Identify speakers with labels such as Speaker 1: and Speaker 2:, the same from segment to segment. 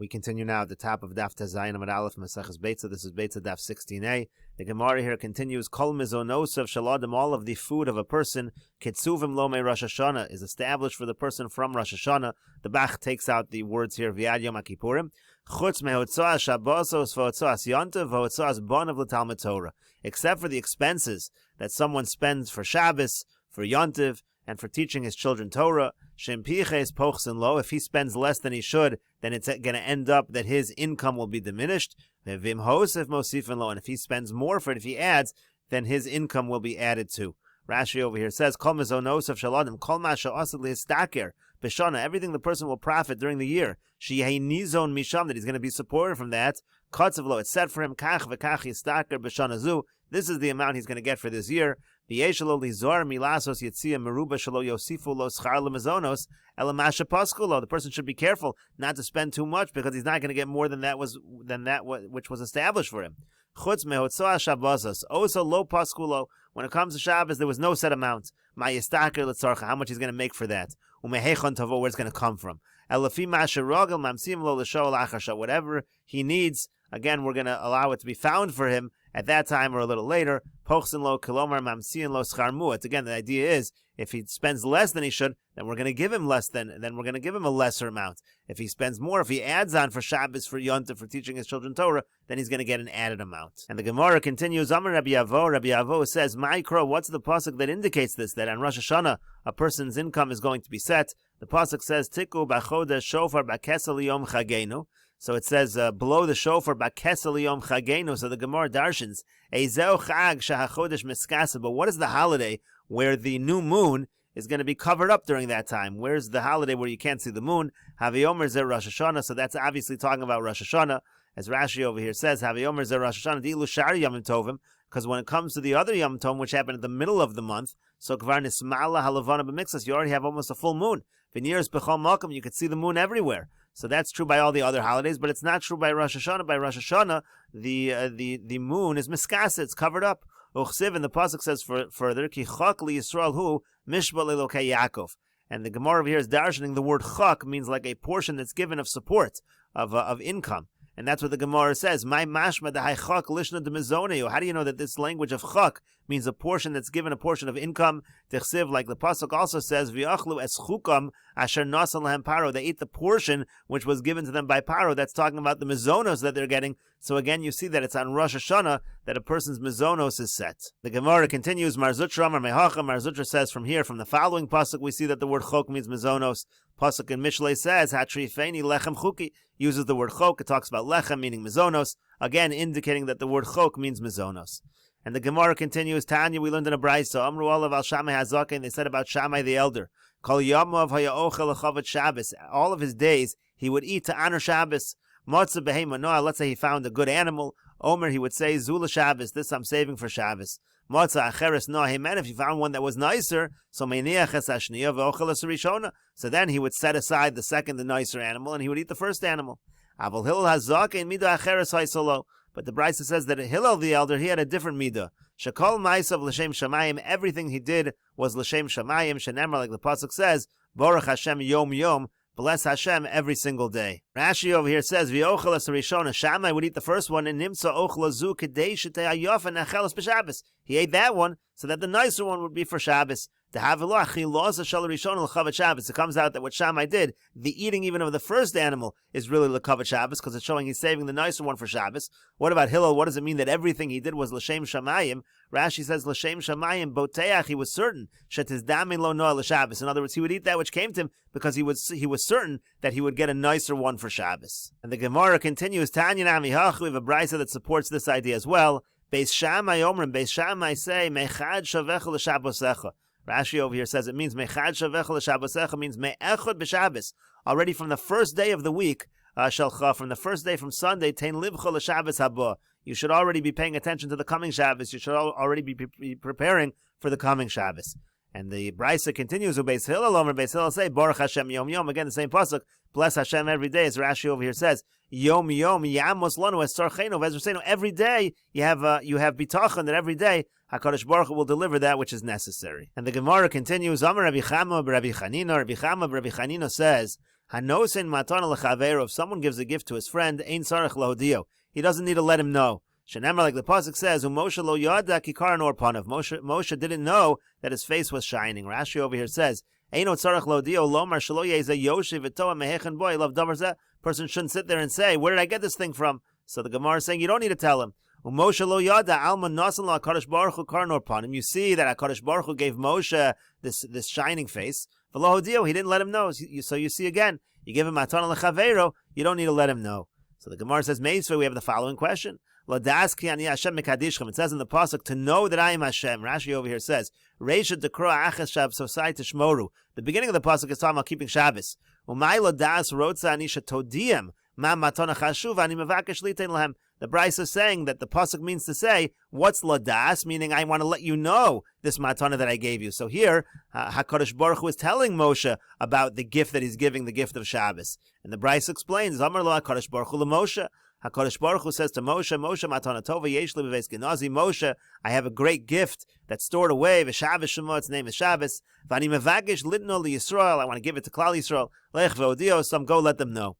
Speaker 1: We continue now at the top of Daf Tzayin Amud Aleph Meseches Beitzah. This is Beitzah Daf 16a. The Gemara here continues, Kol mizonosav shaladim, all of the food of a person, Kitsuvim lo me Rosh Hashanah, is established for the person from Rosh Hashanah. The Bach takes out the words here, V'yad Yom HaKippurim, Chutz mehotzoas Shabbosos v'hotzoas Yontav v'hotzoas Bonav l'Talmud Torah, except for the expenses that someone spends for Shabbos, for Yontav, and for teaching his children Torah. Shempiches pochsin lo, if he spends less than he should, then it's going to end up that his income will be diminished. Vim hosef mosifin lo, and if he spends more for it, if he adds, then his income will be added to. Rashi over here says, Kol mezonosef shaladim, kol ma she'asad lihistaker b'shana, everything the person will profit during the year. She'yeh nizon misham, that he's going to be supported from that. Katzav lo, it's set for him, kach v'kach yistaker b'shana zu, this is the amount he's going to get for this year. The person should be careful not to spend too much, because he's not going to get more than that which was established for him. Also lo paskulo, when it comes to Shabbos, there was no set amount. How much he's going to make for that, where it's going to come from. Whatever he needs, again, we're going to allow it to be found for him at that time or a little later. Pochsin lo kilomar mamsiin lo schar mu'at. Again, the idea is, if he spends less than he should, then we're going to give him less then we're going to give him a lesser amount. If he spends more, if he adds on for Shabbos, for Yontif, for teaching his children Torah, then he's going to get an added amount. And the Gemara continues, Amar Rabbi Avo says, Ma'ikro, what's the pasuk that indicates this, that on Rosh Hashanah a person's income is going to be set? The pasuk says, Tiku b'chodesh shofar b'kesel yom chagenu. So it says, blow the shofar b'kesel yom chagenu. So the Gemara darshans, Eizeu chag shahachodesh miskasa. But what is the holiday where the new moon is going to be covered up during that time? Where's the holiday where you can't see the moon? Haviyomer zeh Rosh Hashanah. So that's obviously talking about Rosh Hashanah. As Rashi over here says, Haviyomer zeh Rosh Hashanah di'ilu shari yamim tovim. Because when it comes to the other Yom Tov, which happened at the middle of the month, so kvar nismala halavana b'mixas, you already have almost a full moon. V'niras b'chol makom, you could see the moon everywhere. So that's true by all the other holidays, but it's not true by Rosh Hashanah. By Rosh Hashanah, the moon is miskasa, it's covered up. Uchsiv, and the pasuk says further, Ki chak li Yisrael hu mishba lelokei Yaakov. And the Gemara over here is darshaning the word chak means like a portion that's given of support, of income. And that's what the Gemara says. My mashma da chak lishna de mizoneu. How do you know that this language of chak means a portion that's given, a portion of income? Tichsiv, like the pasuk also says, v'achlu es chukam asher nasan lahem paro. They ate the portion which was given to them by Paro. That's talking about the mizonos that they're getting. So again, you see that it's on Rosh Hashanah that a person's mizonos is set. The Gemara continues, Mar Zutra Mar Mehacha. Mar Zutra says from the following pasuk, we see that the word chok means mizonos. Pasuk in Mishlei says, Hatrifeni lechem chuki, uses the word chok. It talks about lechem, meaning mizonos, again indicating that the word chok means mizonos. And the Gemara continues, Tanya, we learned in a Beitzah, Amru olav al Shammai hazaken, they said about Shammai the elder, Kol yamav haya'ochel lechavat Shabbos, all of his days he would eat to honor Shabbos. Matzah behema noah, let's say he found a good animal, Omer, he would say, Zula Shabbos, this I'm saving for Shabbos. Matzah acheres noah, hey man, if you found one that was nicer, so meiniach es hashniya ve'ochel es rishona, so then he would set aside the second, the nicer animal, and he would eat the first animal. Aval Hillel hazaken mida acheres haisolo. But the Beitzah says that Hillel the elder, he had a different midah. Shekol ma'asav l'shem shamayim, everything he did was l'shem shamayim, shenemar, like the pasuk says, Baruch Hashem yom yom, bless Hashem every single day. Rashi over here says, V'ochel es rishona, Shammai would eat the first one, and nimtza ochla zu kedei shetei hayofa necheles b'Shabbos. He ate that one, so that the nicer one would be for Shabbos. It comes out that what Shammai did, the eating even of the first animal is really l'kavat Shabbos, because it's showing he's saving the nicer one for Shabbos. What about Hillel? What does it mean that everything he did was l'shem shamayim? Rashi says l'shem shamayim boteach. He was certain shetizdamin lo noah l'Shabbos. In other words, he would eat that which came to him because he was certain that he would get a nicer one for Shabbos. And the Gemara continues, Tanya nami hach. We have a Beitzah that supports this idea as well. Beis Shammai omrim. Beis Shammai say mechad shavecha l'Shabbosecha. Rashi over here says it means mechad shavecha l'Shabbosecha, means me'echad b'Shabbos. Already from the first day of the week, shalcha, from the first day from Sunday, tein livcha l'Shabbos haba. You should already be paying attention to the coming Shabbos. You should already be preparing for the coming Shabbos. And the Beitzah continues, Beis Hillel omer, Beis Hillel say, Baruch Hashem yom yom, again the same pasuk, bless Hashem every day, as Rashi over here says, Yom yom yamos lanu es tzarchenu, v'ezrusenu, every day you have bitachon, that every day HaKadosh Baruch Hu will deliver that which is necessary. And the Gemara continues, Amar Rabbi Chama b'Rabbi Chanina, Rabbi Chama b'Rabbi Chanina says, Hanosen matana lechavero. If someone gives a gift to his friend, ein sarach lahodio. He doesn't need to let him know. Shenemar, like the pasuk says, Moshe lo yada kikar nor panav. Moshe didn't know that his face was shining. Rashi over here says, Eino tzarach lahodio lomar shelo yeza yoshev v'toa mehechen boy. Love davar zeh. Person shouldn't sit there and say, where did I get this thing from? So the Gemara is saying, you don't need to tell him. Moshe lo yada alma nasan la HaKadosh Baruch Hu kar nor panim. You see that HaKadosh Baruch Hu gave Moshe this shining face. V'lohodio, he didn't let him know. So you see again, you give him matana lechavero, you don't need to let him know. So the Gemara says, Meisvei, we have the following question. It says in the pasuk, to know that I am Hashem. Rashi over here says, Reisha dekra achas shav sosai tishmoru. The beginning of the pasuk is talking about keeping Shabbos. Umay lodas rotza anisha todiem ma matana chashuv ani mevakesh litein lahem. The Beitzah is saying that the pasuk means to say, what's ladas? Meaning, I want to let you know this matana that I gave you. So here, HaKadosh Baruch Hu is telling Moshe about the gift that he's giving, the gift of Shabbos. And the Beitzah explains, Amar lo HaKadosh Baruch Hu leMoshe. HaKadosh Baruch Hu says to Moshe, Moshe matana tova yesh li b'veis genazi. Moshe, I have a great gift that's stored away. V'Shabbos shemo, its name is Shabbos. V'ani mevakesh litno li Yisrael. I want to give it to Klal Yisrael. Lech v'odio, some go let them know.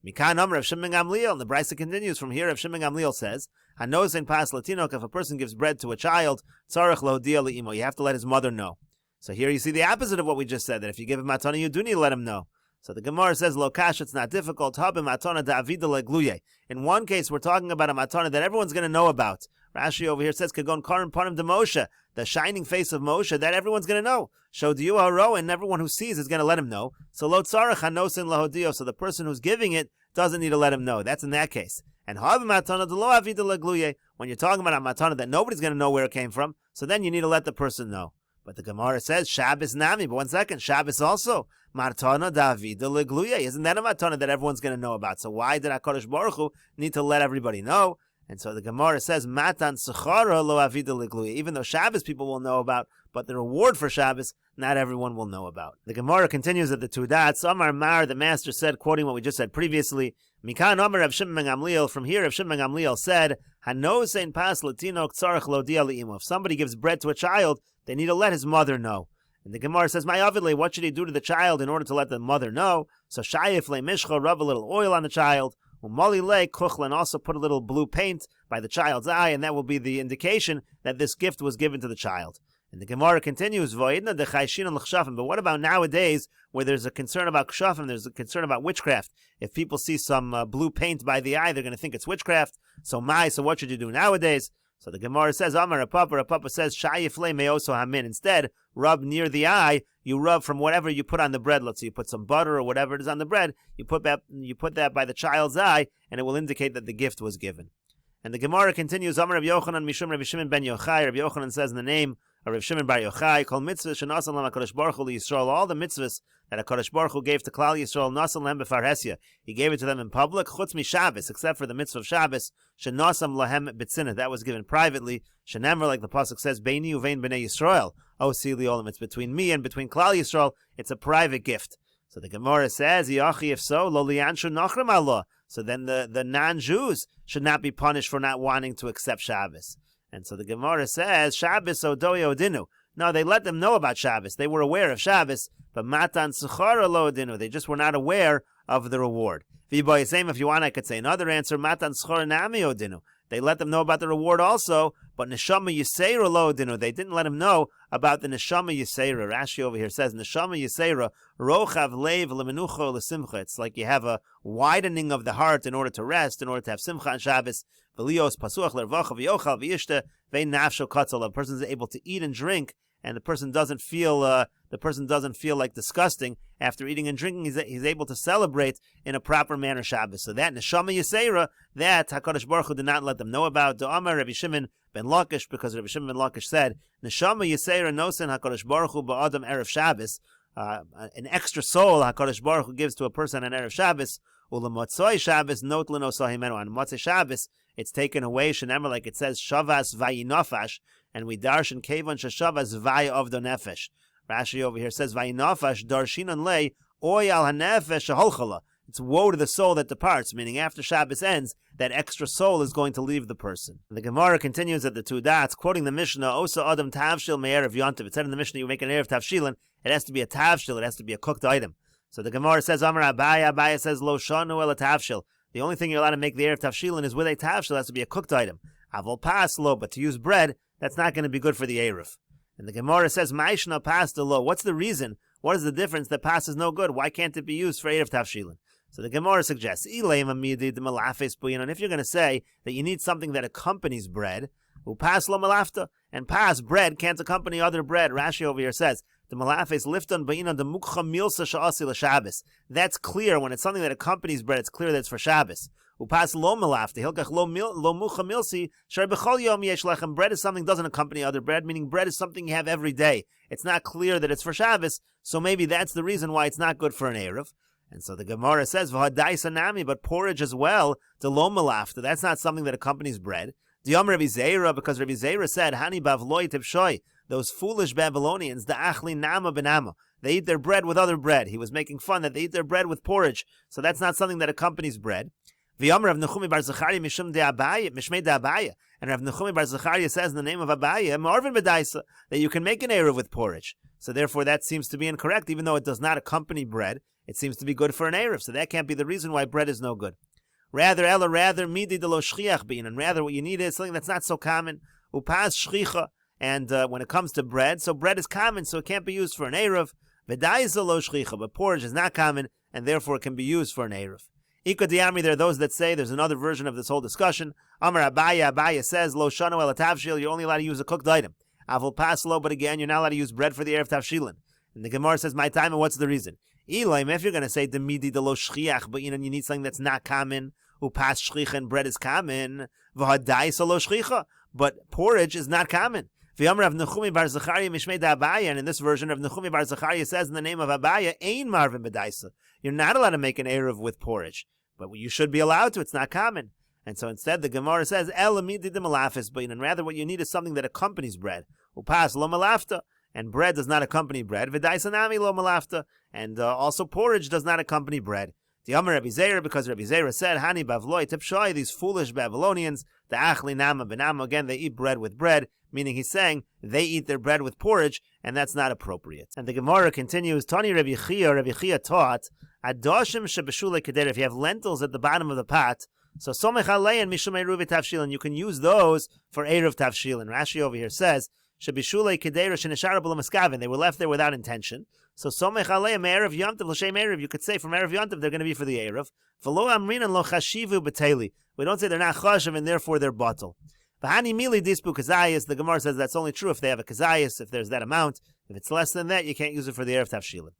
Speaker 1: Mikan Amr of Shimon Gamliel, and the Beitzah continues from here. Of Shimon Gamliel says, "Hanosen pas latinok." If a person gives bread to a child, tzarich lohodia leimo. You have to let his mother know. So here you see the opposite of what we just said. That if you give him matana, you do need to let him know. So the Gemara says, "Lo kash, it's not difficult." Habim matana da'avida legluye. In one case, we're talking about a matana that everyone's going to know about. Rashi over here says, "Kagon karim panim de Moshe," the shining face of Moshe that everyone's going to know. Shodiyu haro, and everyone who sees is going to let him know. So lo tzarich hanosin lahodio. So the person who's giving it doesn't need to let him know. That's in that case. And habim matana de lo avida legluye. When you're talking about a matana that nobody's going to know where it came from, so then you need to let the person know. But the Gemara says, Shabbos nami. But 1 second, Shabbos also. Matana davida legluye. Isn't that a matana that everyone's going to know about? So why did HaKadosh Baruch Hu need to let everybody know? And so the Gemara says, Matan sechara lo avida legluye. Even though Shabbos people will know about, but the reward for Shabbos, not everyone will know about. The Gemara continues at the two dots. Amar Mar, the master said, quoting what we just said previously, Mikan Amar of Shimon Gamliel. From here, of Shimon Gamliel said, Hanosein pas latinok tzarich lodia li'imo. If somebody gives bread to a child, they need to let his mother know. And the Gemara says, My avidle, what should he do to the child in order to let the mother know? So shayif le mishcha, rub a little oil on the child. Umali le kuchlan, also put a little blue paint by the child's eye, and that will be the indication that this gift was given to the child. And the Gemara continues, Voidna de chayshin l'chshafim. But what about nowadays, where there's a concern about kshafim, there's a concern about witchcraft? If people see some blue paint by the eye, they're going to think it's witchcraft. So what should you do nowadays? So the Gemara says, Amar Papa says, Shayif le meoso hamin. Instead, rub near the eye. You rub from whatever you put on the bread. Let's say you put some butter or whatever it is on the bread. You put that by the child's eye, and it will indicate that the gift was given. And the Gemara continues, Amar Rabbi Yochanan Mishum Rabbi Shimon ben Yochai. Rabbi Yochanan says in the name of Rabbi Shimon bar Yochai, Kol mitzvah shenasan lam HaKadosh Baruch Hu Yisrael. All the mitzvahs that HaKadosh Baruch Hu gave to Klal Yisrael, nasan lehem b'farhesia. He gave it to them in public, chutz mi Shabbos, except for the mitzvah of Shabbos, shenasam lahem b'tzinah. That was given privately. Shenemar, like the pasuk says, Beini uvein b'nei Yisrael. O sili olam. It's between me and between Klal Yisrael. It's a private gift. So the Gemara says, Yachi, if so, lo lianshu nachrim Allah. So then the non-Jews should not be punished for not wanting to accept Shabbos. And so the Gemara says, Shabbos odoi odinu. No, they let them know about Shabbos. They were aware of Shabbos, but matan sechara lo odinu. They just were not aware of the reward. If you want, I could say another answer, matan sechara nami odinu. They let them know about the reward also, but neshama yiseira lo odinu. They didn't let him know about the neshama yiseira. Rashi over here says, neshama yiseira rochav leiv lemenucha lesimcha. It's like you have a widening of the heart in order to rest, in order to have simcha on Shabbos. V'lios pasuach lervacha v'yochal v'yishta ve'nafsho katzal. The person is able to eat and drink, and the person doesn't feel like disgusting after eating and drinking. He's able to celebrate in a proper manner Shabbos. So that neshama yiseira, that HaKadosh Baruch Hu did not let them know about. D'amar Rabbi Shimon ben Lakish, because Rabbi Shimon ben Lakish said, neshama yiseira nosen HaKadosh Baruch Hu ba'adam erev Shabbos. An extra soul HaKadosh Baruch Hu gives to a person on erev Shabbos. U'lemotzoi Shabbos not l'nosah himenu. On Motzei Shabbos, it's taken away. Shenemar, like it says, Shavas vayinofash, and we darshan kevon sheshavas vay of the nefesh. Rashi over here says, vayinofash darshinan lei oy al hanefesh aholchala. It's woe to the soul that departs, meaning after Shabbos ends, that extra soul is going to leave the person. The Gemara continues at the two dots, quoting the Mishnah, Osa Adam Tavshil Me'erev Yontiv. It said in the Mishnah, you make an Erev Tavshilin, it has to be a Tavshil, it has to be a cooked item. So the Gemara says, Amar Abaya, Abaya says, Lo shanu el tavshil. The only thing you're allowed to make the Erev Tavshilin is with a tavshil. It has to be a cooked item. Avol pas lo, but to use bread, that's not going to be good for the Erev. And the Gemara says, Ma'ishna pas de lo. What's the reason? What is the difference that pas is no good? Why can't it be used for Erev Tavshilin? So the Gemara suggests, and if you're going to say that you need something that accompanies bread, upas lo malafta, and pas, bread, can't accompany other bread. Rashi over here says, the malafes lifton ba'ina the mukha milsa sha'asi l'Shabbos. That's clear. When it's something that accompanies bread, it's clear that it's for Shabbos. Upas lo malafta, hilkach lo mukha milsi, shar b'chol yom yesh lechem. Bread is something that doesn't accompany other bread, meaning bread is something you have every day. It's not clear that it's for Shabbos, so maybe that's the reason why it's not good for an Erev. And so the Gemara says, v'hadaisa nami, but porridge as well, the lo malafta, that's not something that accompanies bread. The Yom Rabbi Zeira, because Rabbi Zeira said, Hani bavloi tibshoi, those foolish Babylonians, the achli nama benama, they eat their bread with other bread. He was making fun that they eat their bread with porridge, so that's not something that accompanies bread. V'yom Rav Nechumi bar Zachariah mishum de Abaya, mishmei de Abaya, and Rav Nechumi bar Zachariah says in the name of Abaya, Marvin bedaisa, that you can make an erev with porridge. So therefore that seems to be incorrect, even though it does not accompany bread, it seems to be good for an erev, so that can't be the reason why bread is no good. Rather, midi de lo shchiach bein, and rather what you need is something that's not so common. Upas shchicha, and when it comes to bread, so bread is common, so it can't be used for an erev. V'daisa lo shchicha, but porridge is not common, and therefore it can be used for an erev. Ika diamri, there are those that say, there's another version of this whole discussion. Amar Abaya says, lo shanu el tavshil, you're only allowed to use a cooked item. Avol pas lo, but again, you're not allowed to use bread for the erev tavshilin. And the Gemara says, my time, and what's the reason? Elohim, if you're going to say the midi de lo shchiach, but you need something that's not common, upas shchicha, and bread is common, v'hadaisa lo shchicha, but porridge is not common. V'yam Rav Nechumi bar Zachariah mishmei de Abaya, and in this version, Rav Nechumi bar Zachariah says in the name of Abaya, ein marvin bedaisa. You're not allowed to make an erev with porridge, but you should be allowed to. It's not common. And so instead, the Gemara says, el midi de malafis bein, and rather what you need is something that accompanies bread. Upas lo malafta. And bread does not accompany bread. V'daisanami lo malafta. And also porridge does not accompany bread. The Amar Rabbi Zeira, because Rabbi Zeira said, Hani bavloi tipshoi, these foolish Babylonians, the achli nama benama, again, they eat bread with bread, meaning he's saying they eat their bread with porridge, and that's not appropriate. And the Gemara continues, Tani Rabbi Chia taught, Adoshim shebeshulei keder, if you have lentils at the bottom of the pot, so somech alein mishum eruv tavshilin, you can use those for eruv tavshilin. Rashi over here says, Shebishulei kedera sheneshara b'lo maskaven. They were left there without intention. So somech aleim erev yomtiv l'shem erev. You could say from erev yomtiv they're going to be for the erev. V'lo amrinan lo chashivu b'teli. We don't say they're not chashiv and therefore they're batel. V'hani mili dispu kazayis. The Gemara says that's only true if they have a kazayis, if there's that amount. If it's less than that, you can't use it for the erev tavshilin.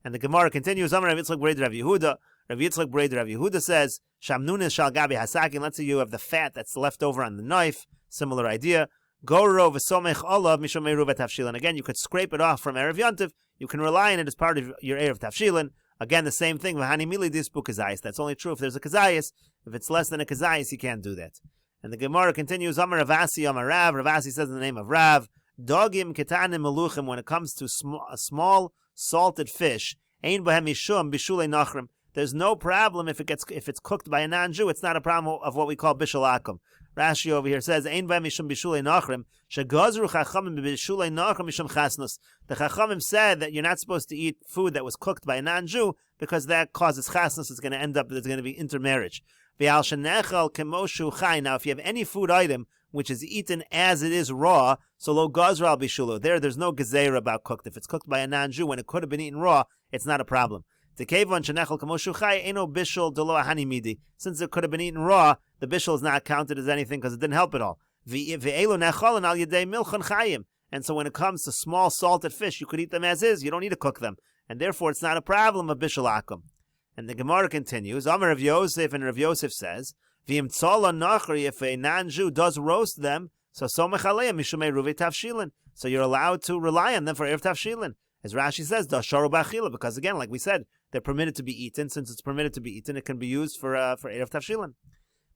Speaker 1: And the Gemara continues. Amar Rav Yitzchak B'rei Rav Yehuda. Rav Yitzchak B'rei Rav Yehuda says shamnunis shal gabi hasakin. Let's say you have the fat that's left over on the knife. Similar idea. Goro v'somech olav mishum eruv tavshilin. Again, you could scrape it off from erev yontiv. You can rely on it as part of your erev tavshilin. Again, the same thing. V'hani mili dispu kazayis. That's only true if there's a kazayis. If it's less than a kazayis, you can't do that. And the Gemara continues. Amar Ravasi, Amar Rav. Ravasi says in the name of Rav, dogim ketanim meluchim. When it comes to a small salted fish, ein bohem mishum bishulei nachrim. There's no problem if it's cooked by a non-Jew. It's not a problem of what we call bishul akum. Rashi over here says, "Ein b'hem mishum bishulei nachrim, shegazru chachamim b'bishulei nachrim mishum chasnus." The chachamim said that you're not supposed to eat food that was cooked by a non-Jew because that causes chasnus. It's going to end up there's going to be intermarriage. V'al shenechal kemoshu chai. Now, if you have any food item which is eaten as it is raw, so lo gazra al bishulo. There's no gezeira about cooked. If it's cooked by a non-Jew when it could have been eaten raw, it's not a problem. Since it could have been eaten raw, the bishul is not counted as anything because it didn't help at all. And so when it comes to small salted fish, you could eat them as is. You don't need to cook them. And therefore, it's not a problem of bishul akum. And the Gemara continues, Amar Rav Yosef, and Rav Yosef says, if a non-Jew does roast them, so you're allowed to rely on them for erev tavshilin. As Rashi says, dasharu b'achila, because again, like we said, they're permitted to be eaten. Since it's permitted to be eaten, it can be used for erev tavshilin.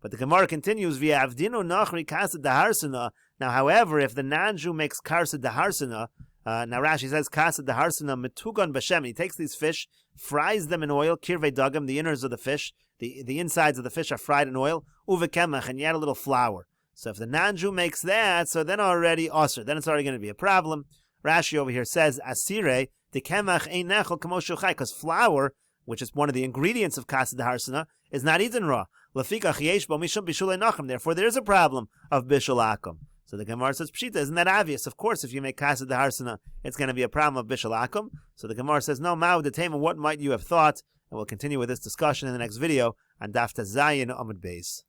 Speaker 1: But the Gemara continues, v'yavdinu nachri kased daharsana. Now, however, if the non-Jew makes kased daharsana, now Rashi says kased daharsana metugan b'shem. He takes these fish, fries them in oil, kirvei dagam, the inners of the fish, the insides of the fish are fried in oil, uvekemach, and you add a little flour. So if the non-Jew makes that, so then already osir, then it's already going to be a problem. Rashi over here says, asire, Because flour, which is one of the ingredients of kaseh deharsana, is not eaten raw. Therefore, there is a problem of bishul akum. So the Gemara says, Pshita, isn't that obvious? Of course, if you make kaseh deharsana, it's going to be a problem of bishul akum. So the Gemara says, no, Ma'u detema, what might you have thought? And we'll continue with this discussion in the next video on Daf Zayin Amud Beis.